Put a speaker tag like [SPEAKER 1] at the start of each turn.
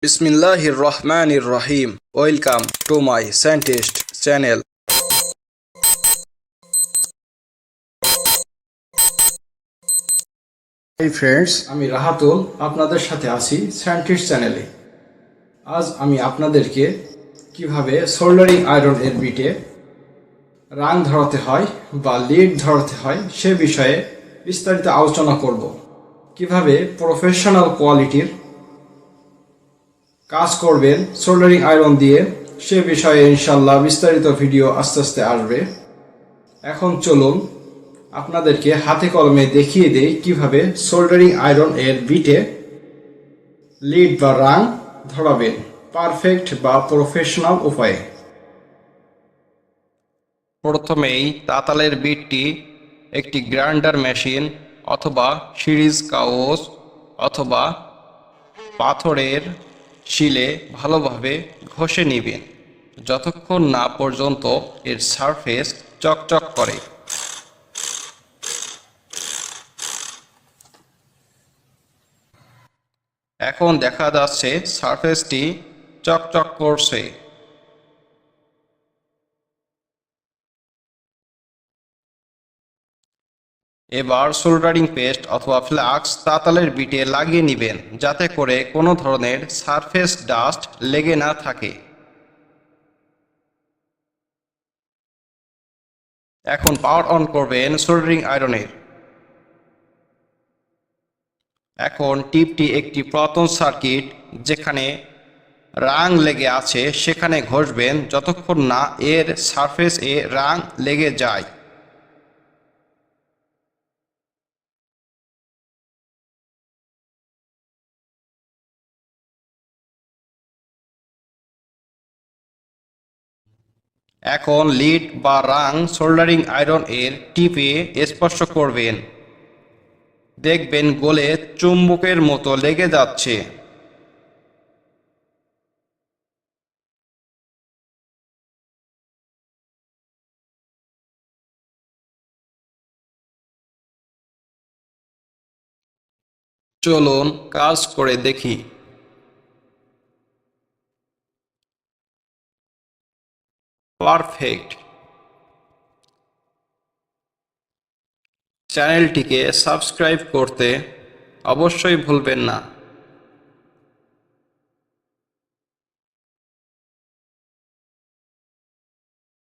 [SPEAKER 1] Bismillahir Rahmanir Rahim. Welcome to my scientist channel. Hi friends, আমি রাহাতুল আপনাদের সাথে আছি সায়েন্টিস্ট চ্যানেলে। আজ আমি আপনাদেরকে কিভাবে সোল্ডারিং আয়রন এর বিটে রাং ধরাতে হয় বা লিড ধরাতে হয় সে বিষয়ে বিস্তারিত আলোচনা করব। কিভাবে প্রফেশনাল কোয়ালিটির কাজ করবেন সোল্ডারিং আয়রন দিয়ে সে বিষয়ে ইনশাআল্লাহ বিস্তারিত ভিডিও আস্তে আস্তে আসবে। এখন চলুন আপনাদেরকে হাতে কলমে দেখিয়ে দেই কিভাবে সোল্ডারিং আয়রন এর বিটে লিড বা রাং ধরাবেন পারফেক্ট বা প্রফেশনাল উপায়ে। প্রথমেই তাতালের বিটটি একটি গ্রাইন্ডার মেশিন অথবা সিরিজ কাগজ অথবা পাথরের শিলে ভালোভাবে ঘষে নেবেন যতক্ষণ না পর্যন্ত এর সারফেস চকচক করে। এখন দেখা যাচ্ছে সারফেসটি চকচক করছে। এবার সোল্ডারিং পেস্ট অথবা ফ্লাক্স তাতালের বিটে লাগিয়ে নেবেন যাতে করে কোনো ধরনের সারফেস ডাস্ট লেগে না থাকে। এখন পাওয়ার অন করবেন সোল্ডারিং আয়রনের। এখন টিপটি একটি পুরাতন সার্কিট যেখানে রাং লেগে আছে সেখানে ঘষবেন যতক্ষণ না এর সারফেস এ রাং লেগে যায়। এখন লিড বা রাং সোল্ডারিং আয়রন এর টিপে স্পর্শ করবেন, দেখবেন গলে চুম্বকের মতো লেগে যাচ্ছে। চলুন কাজ করে দেখি। পারফেক্ট। চ্যানেলটিকে সাবস্ক্রাইব করতে অবশ্যই ভুলবেন না।